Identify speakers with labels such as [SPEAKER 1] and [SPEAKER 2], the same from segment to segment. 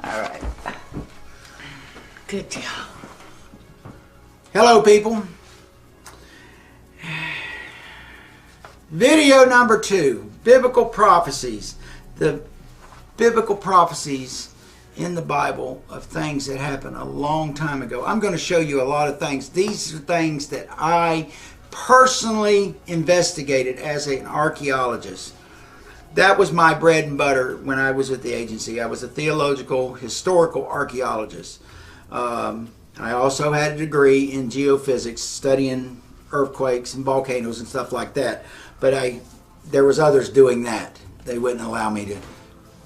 [SPEAKER 1] All right. Good deal.
[SPEAKER 2] Hello, people. Video number 2, biblical prophecies. The biblical prophecies in the Bible of things that happened a long time ago. I'm going to show you a lot of things. These are things that I personally investigated as an archaeologist. That was my bread and butter when I was at the agency. I was a theological, historical archaeologist. I also had a degree in geophysics, studying earthquakes and volcanoes and stuff like that. But there was others doing that. They wouldn't allow me to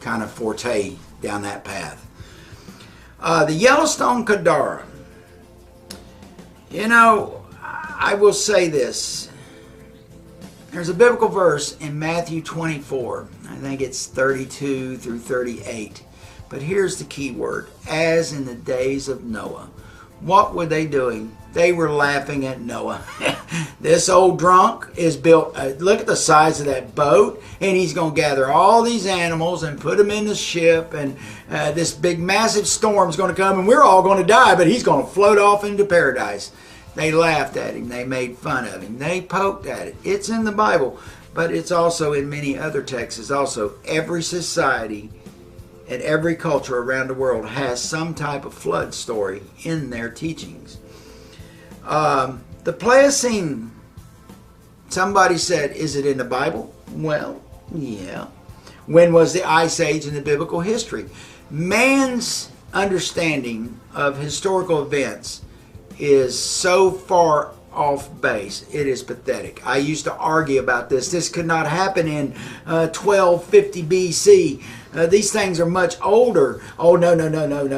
[SPEAKER 2] kind of forte down that path. The Yellowstone Caldera. You know, I will say this. There's a biblical verse in Matthew 24. I think it's 32 through 38. But here's the key word. As in the days of Noah. What were they doing? They were laughing at Noah. This old drunk is built, look at the size of that boat, and he's going to gather all these animals and put them in the ship, and this big massive storm's going to come, and we're all going to die, but he's going to float off into paradise. They laughed at him. They made fun of him. They poked at it. It's in the Bible, but it's also in many other texts. Also, every society and every culture around the world has some type of flood story in their teachings. The Pliocene, somebody said, is it in the Bible? Well, yeah. When was the Ice Age in the biblical history? Man's understanding of historical events is so far off base. It is pathetic. I used to argue about this. This could not happen in 1250 BC. These things are much older. Oh, no,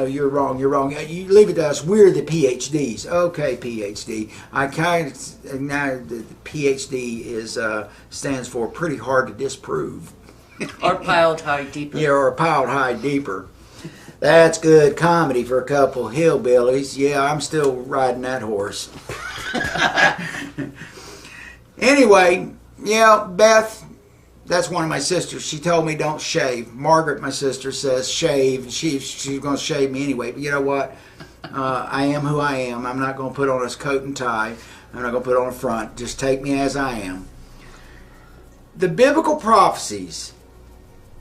[SPEAKER 2] you're wrong, You leave it to us. We're the PhDs. Okay, PhD. I kind of, now the PhD is stands for pretty hard to disprove.
[SPEAKER 1] Or piled high deeper.
[SPEAKER 2] Yeah, or piled high deeper. That's good comedy for a couple hillbillies. Yeah, I'm still riding that horse. Anyway, yeah, Beth, that's one of my sisters. She told me don't shave. Margaret, my sister, says shave. She's going to shave me anyway. But you know what? I am who I am. I'm not going to put on a coat and tie. I'm not going to put on a front. Just take me as I am. The biblical prophecies.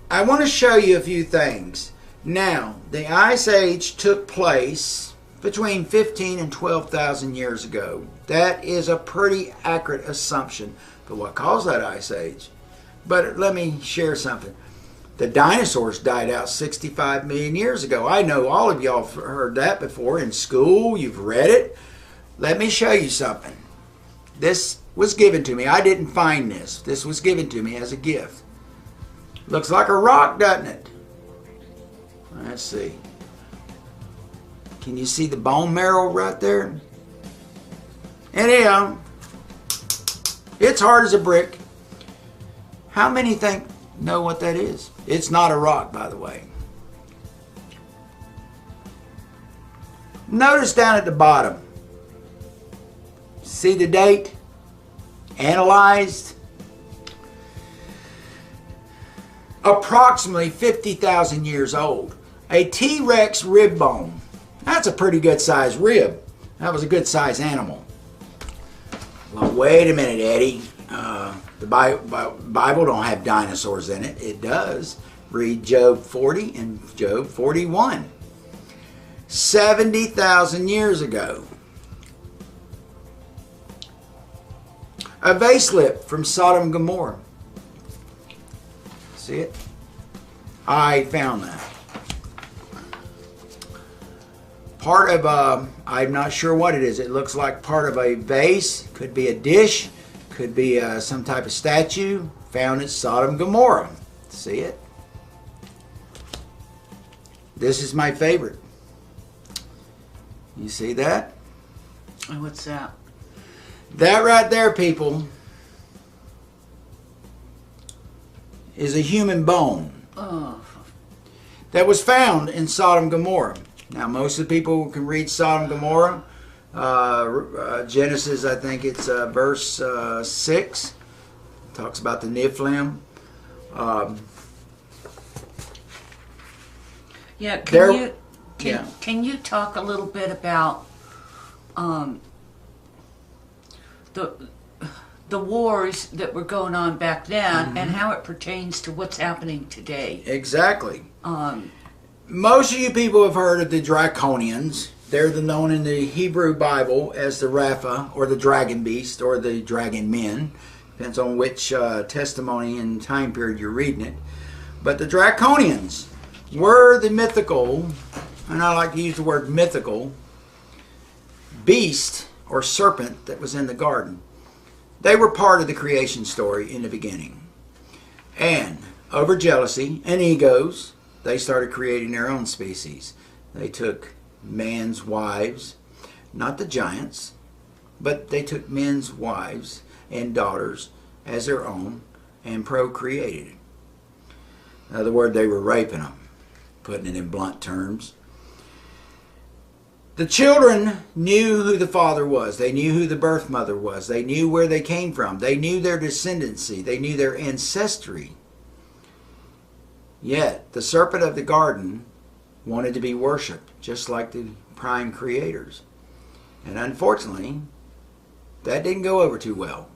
[SPEAKER 2] I want to show you a few things. Now, the Ice Age took place between 15 and 12,000 years ago. That is a pretty accurate assumption for what caused that Ice Age. But let me share something. The dinosaurs died out 65 million years ago. I know all of y'all have heard that before in school. You've read it. Let me show you something. This was given to me. I didn't find this. This was given to me as a gift. Looks like a rock, doesn't it? Let's see. Can you see the bone marrow right there? Anyhow, it's hard as a brick. How many know what that is? It's not a rock, by the way. Notice down at the bottom. See the date? Analyzed. Approximately 50,000 years old. A T-Rex rib bone. That's a pretty good sized rib. That was a good sized animal. Well, wait a minute, Eddie. The Bible don't have dinosaurs in it. It does. Read Job 40 and Job 41. 70,000 years ago. A vase lip from Sodom and Gomorrah. See it? I found that. Part of I'm not sure what it is. It looks like part of a vase. Could be a dish. Could be some type of statue found at Sodom and Gomorrah. See it? This is my favorite. You see that?
[SPEAKER 1] What's that?
[SPEAKER 2] That right there, people, is a human bone.
[SPEAKER 1] Oh.
[SPEAKER 2] That was found in Sodom and Gomorrah. Now, most of the people can read Sodom and Gomorrah. Genesis, I think it's verse 6. Talks about the Nephilim.
[SPEAKER 1] Yeah,
[SPEAKER 2] There-
[SPEAKER 1] can you talk a little bit about the wars that were going on back then and how it pertains to what's happening today?
[SPEAKER 2] Exactly. Most of you people have heard of the Draconians. They're known in the Hebrew Bible as the Rapha, or the dragon beast, or the dragon men. Depends on which testimony and time period you're reading it. But the Draconians were the mythical, and I like to use the word mythical, beast or serpent that was in the garden. They were part of the creation story in the beginning. And over jealousy and egos, they started creating their own species. They took man's wives, not the giants, but they took men's wives and daughters as their own and procreated. In other words, they were raping them, putting it in blunt terms. The children knew who the father was. They knew who the birth mother was. They knew where they came from. They knew their descendancy. They knew their ancestry. Yet, the serpent of the garden wanted to be worshipped, just like the prime creators. And unfortunately, that didn't go over too well.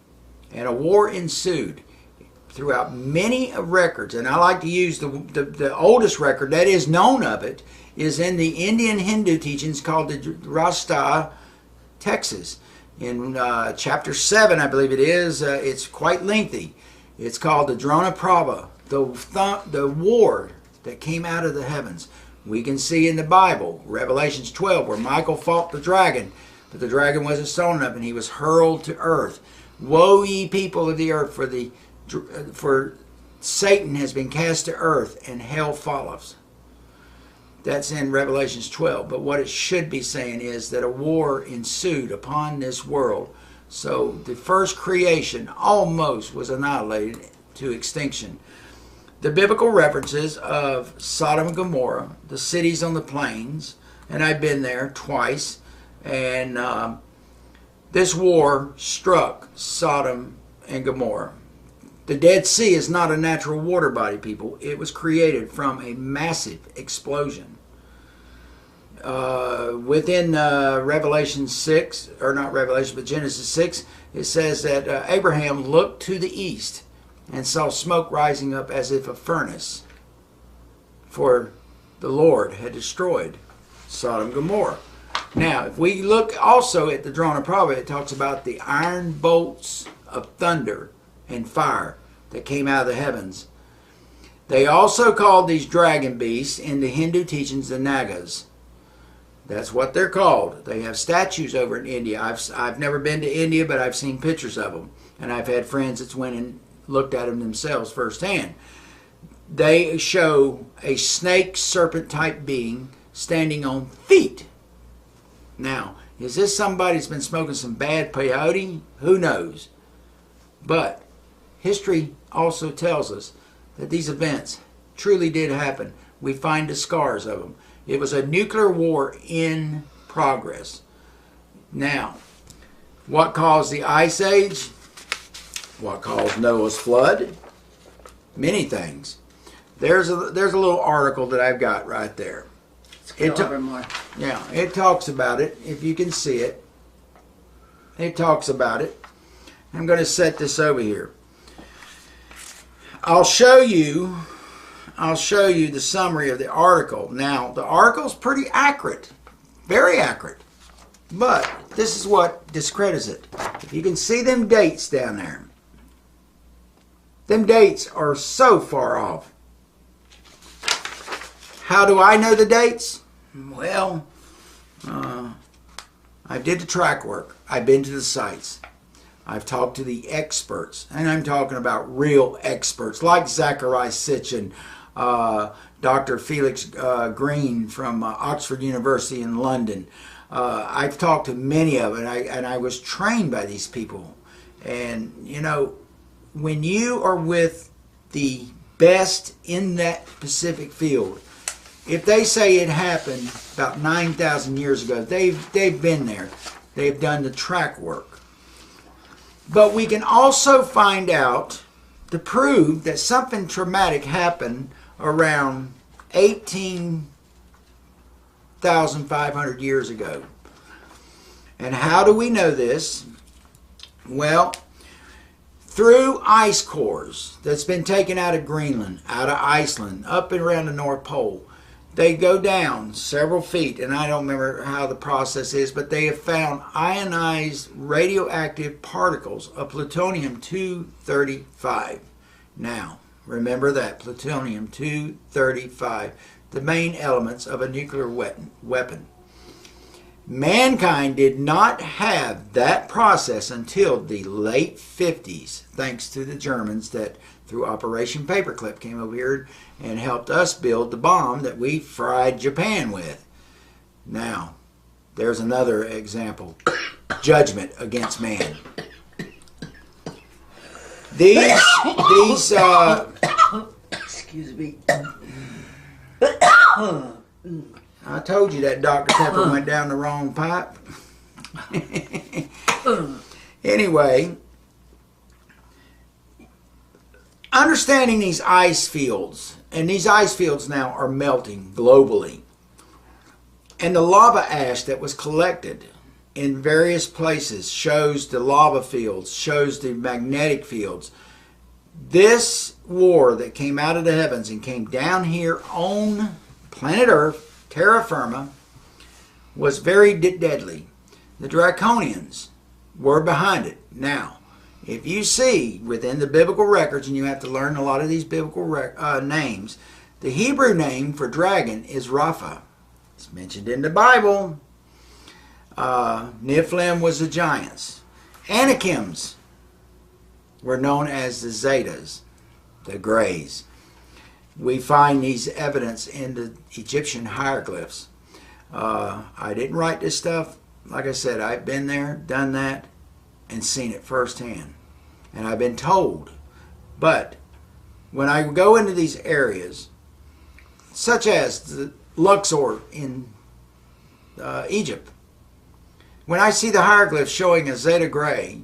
[SPEAKER 2] And a war ensued throughout many records. And I like to use the oldest record that is known of it is in the Indian Hindu teachings called the Rasta, Texas. In chapter 7, I believe it is, it's quite lengthy. It's called the Drona Prabha, the war that came out of the heavens. We can see in the Bible, Revelations 12, where Michael fought the dragon, but the dragon wasn't strong enough and he was hurled to earth. Woe ye people of the earth, for Satan has been cast to earth and hell follows. That's in Revelations 12. But what it should be saying is that a war ensued upon this world. So the first creation almost was annihilated to extinction. The biblical references of Sodom and Gomorrah, the cities on the plains, and I've been there twice, and this war struck Sodom and Gomorrah. The Dead Sea is not a natural water body, people. It was created from a massive explosion. Within Revelation 6, or not Revelation, but Genesis 6, it says that Abraham looked to the east and saw smoke rising up as if a furnace, for the Lord had destroyed Sodom and Gomorrah. Now, if we look also at the Drona Prabha, it talks about the iron bolts of thunder and fire that came out of the heavens. They also called these dragon beasts in the Hindu teachings the Nagas. That's what they're called. They have statues over in India. I've never been to India, but I've seen pictures of them. And I've had friends that went and looked at them themselves firsthand. They show a snake serpent type being standing on feet. Now, is this somebody that's been smoking some bad peyote? Who knows? But history also tells us that these events truly did happen. We find the scars of them. It was a nuclear war in progress. Now, what caused the Ice Age? What caused Noah's flood? Many things. There's a little article that I've got right there.
[SPEAKER 1] Let's go over more.
[SPEAKER 2] Yeah, it talks about it. If you can see it, it talks about it. I'm going to set this over here. I'll show you the summary of the article. Now, the article's pretty accurate, very accurate, but this is what discredits it. If you can see them dates down there, them dates are so far off. How do I know the dates? Well, I did the track work. I've been to the sites. I've talked to the experts, and I'm talking about real experts like Zachariah Sitchin, Dr. Felix Green from Oxford University in London. I've talked to many of them, and I was trained by these people. And, you know, when you are with the best in that specific field, if they say it happened about 9,000 years ago, they've been there. They've done the track work. But we can also find out to prove that something traumatic happened around 18 8,500 years ago. And how do we know this? Well, through ice cores that's been taken out of Greenland, out of Iceland, up and around the North Pole. They go down several feet, and I don't remember how the process is, but they have found ionized radioactive particles of plutonium-235. Now, remember that, plutonium-235, the main elements of a nuclear weapon. Mankind did not have that process until the late 50s, thanks to the Germans that through Operation Paperclip came over here and helped us build the bomb that we fried Japan with. Now, there's another example. Judgment against man. These
[SPEAKER 1] excuse me.
[SPEAKER 2] I told you that Dr. Pepper went down the wrong pipe. Anyway, understanding these ice fields, and these ice fields now are melting globally, and the lava ash that was collected in various places shows the lava fields, shows the magnetic fields. This war that came out of the heavens and came down here on planet Earth, terra firma, was very deadly. The Draconians were behind it. Now, if you see within the biblical records, and you have to learn a lot of these biblical names, the Hebrew name for dragon is Rapha. It's mentioned in the Bible. Nephilim was the giants. Anakims were known as the Zetas, the Greys. We find these evidence in the Egyptian hieroglyphs. I didn't write this stuff. Like I said, I've been there, done that, and seen it firsthand. And I've been told. But when I go into these areas, such as the Luxor in Egypt, when I see the hieroglyphs showing a Zeta Gray,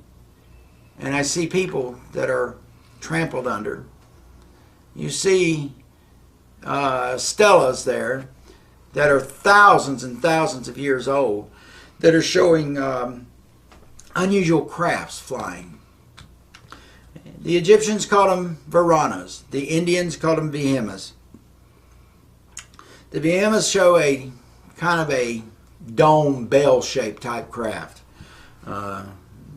[SPEAKER 2] and I see people that are trampled under, you see stelas there that are thousands and thousands of years old that are showing unusual crafts flying. The Egyptians called them Varanas. The Indians called them Vihemas. The Vihemas show a kind of a dome bell-shaped type craft. The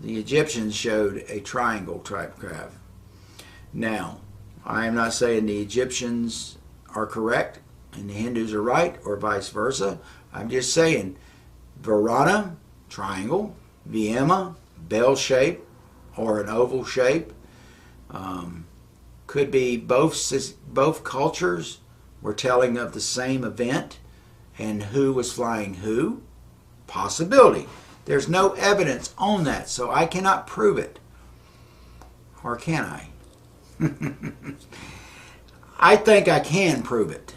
[SPEAKER 2] Egyptians showed a triangle type craft. Now, I am not saying the Egyptians are correct and the Hindus are right, or vice versa. I'm just saying Varana, triangle, Vihema, bell shape, or an oval shape. Could be both cultures were telling of the same event, and who was flying who. Possibility. There's no evidence on that, so I cannot prove it. Or can I? I think I can prove it.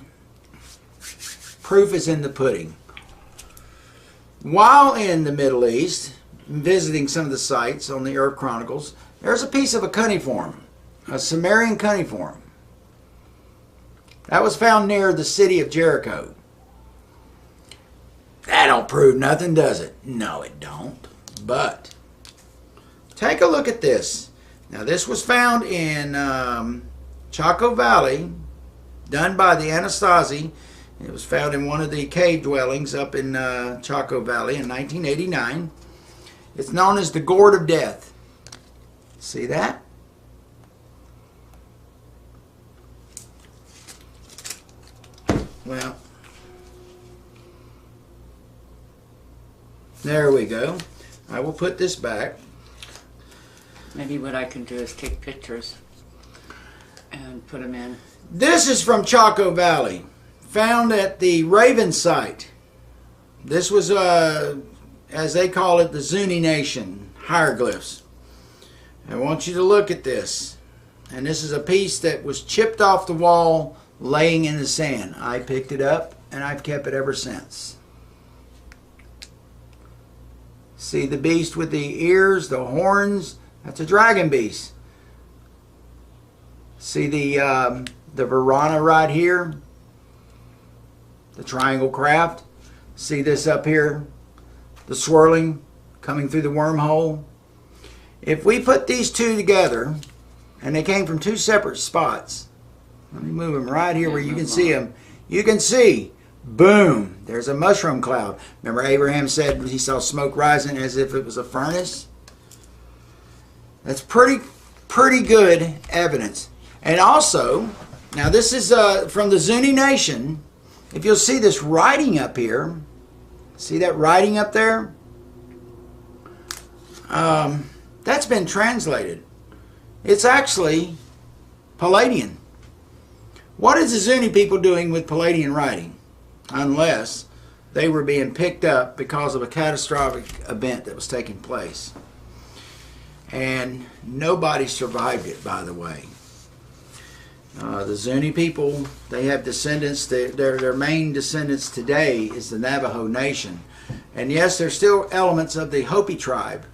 [SPEAKER 2] Proof is in the pudding. While in the Middle East, visiting some of the sites on the Earth Chronicles, there's a piece of a cuneiform, a Sumerian cuneiform. That was found near the city of Jericho. That don't prove nothing, does it? No, it don't. But take a look at this. Now, this was found in Chaco Valley, done by the Anastasi. It was found in one of the cave dwellings up in Chaco Valley in 1989. It's known as the Gourd of Death. See that? Well, there we go. I will put this back.
[SPEAKER 1] Maybe what I can do is take pictures and put them in.
[SPEAKER 2] This is from Chaco Valley, found at the Raven site. This was, as they call it, the Zuni Nation hieroglyphs. I want you to look at this. And this is a piece that was chipped off the wall, laying in the sand. I picked it up, and I've kept it ever since. See the beast with the ears, the horns? That's a dragon beast. See the Varana right here? The triangle craft? See this up here? The swirling coming through the wormhole. If we put these two together, and they came from two separate spots. Let me move them right here where you can see them. You can see, boom, there's a mushroom cloud. Remember Abraham said he saw smoke rising as if it was a furnace? That's pretty good evidence. And also, now this is from the Zuni Nation. If you'll see this writing up here, see that writing up there? That's been translated. It's actually Palladian. What is the Zuni people doing with Palladian writing? Unless they were being picked up because of a catastrophic event that was taking place. And nobody survived it, by the way. The Zuni people, they have descendants, their main descendants today is the Navajo Nation. And yes, there's still elements of the Hopi tribe.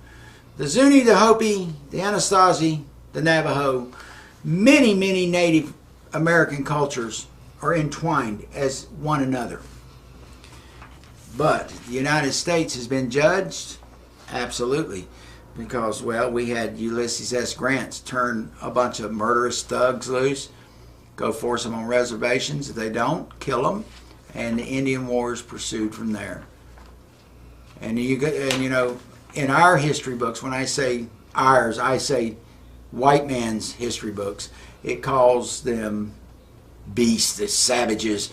[SPEAKER 2] The Zuni, the Hopi, the Anasazi, the Navajo, many Native American cultures are entwined as one another. But the United States has been judged? Absolutely. Because, well, we had Ulysses S. Grant turn a bunch of murderous thugs loose, go force them on reservations. If they don't, kill them. And the Indian Wars pursued from there. And you know, in our history books, when I say ours, I say white man's history books. It calls them beasts, the savages,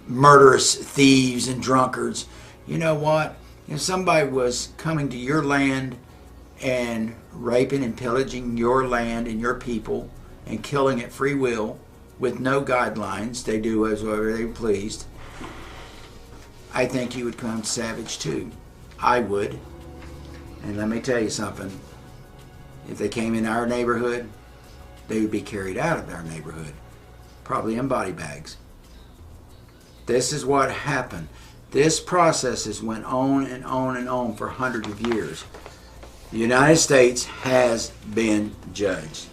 [SPEAKER 2] murderous thieves and drunkards. You know what? If somebody was coming to your land and raping and pillaging your land and your people and killing at free will with no guidelines, they do as whatever they pleased, I think you would become savage too. I would. And let me tell you something. If they came in our neighborhood, they would be carried out of our neighborhood, probably in body bags. This is what happened. This process has went on and on and on for hundreds of years. The United States has been judged.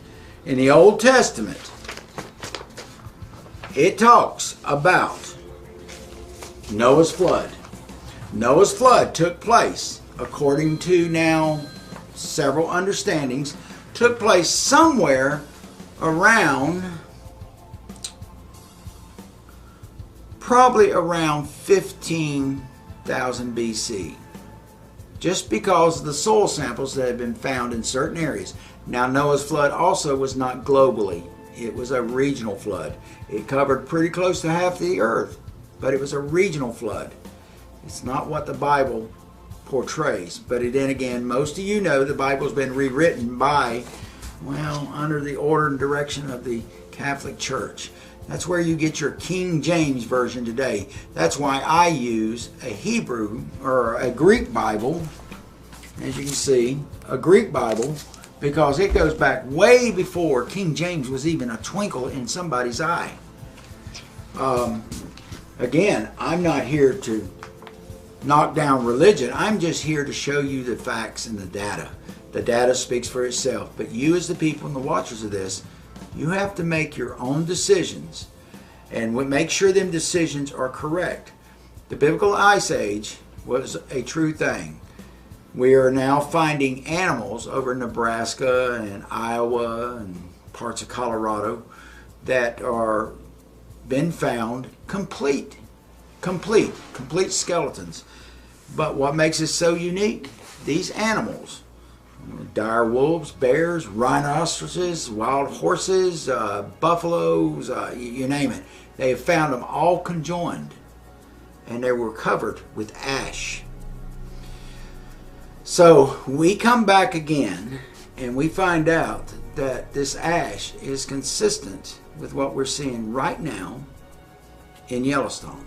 [SPEAKER 2] In the Old Testament, it talks about Noah's flood. Noah's flood took place, according to now several understandings, took place somewhere around, probably around 15,000 BC. Just because of the soil samples that have been found in certain areas. Now, Noah's flood also was not globally. It was a regional flood. It covered pretty close to half the earth, but it was a regional flood. It's not what the Bible portrays. But then again, most of you know the Bible's been rewritten by, well, under the order and direction of the Catholic Church. That's where you get your King James Version today. That's why I use a Hebrew or a Greek Bible, as you can see, a Greek Bible, because it goes back way before King James was even a twinkle in somebody's eye. Again, I'm not here to knock down religion. I'm just here to show you the facts and the data. The data speaks for itself. But you as the people and the watchers of this, you have to make your own decisions and make sure them decisions are correct. The biblical ice age was a true thing. We are now finding animals over Nebraska and Iowa and parts of Colorado that are been found complete skeletons. But what makes it so unique? These animals, dire wolves, bears, rhinoceroses, wild horses, buffaloes, you name it. They have found them all conjoined, and they were covered with ash. So we come back again, and we find out that this ash is consistent with what we're seeing right now in Yellowstone.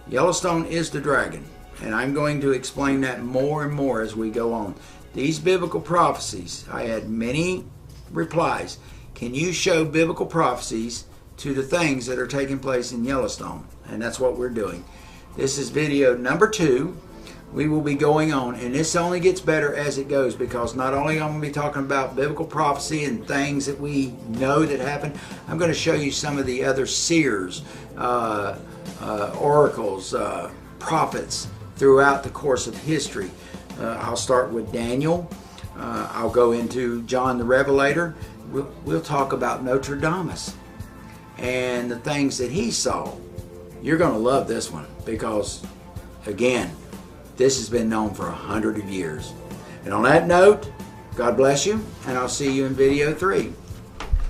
[SPEAKER 2] Yellowstone is the dragon, and I'm going to explain that more and more as we go on. These biblical prophecies, I had many replies. Can you show biblical prophecies to the things that are taking place in Yellowstone? And that's what we're doing. This is video number 2. We will be going on, and this only gets better as it goes, because not only am I going to be talking about biblical prophecy and things that we know that happened, I'm going to show you some of the other seers, oracles, prophets throughout the course of history. I'll start with Daniel. I'll go into John the Revelator. We'll talk about Notre Dame and the things that he saw. You're going to love this one because, again, this has been known for 100 years. And on that note, God bless you, and I'll see you in video 3.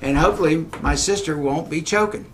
[SPEAKER 2] And hopefully my sister won't be choking.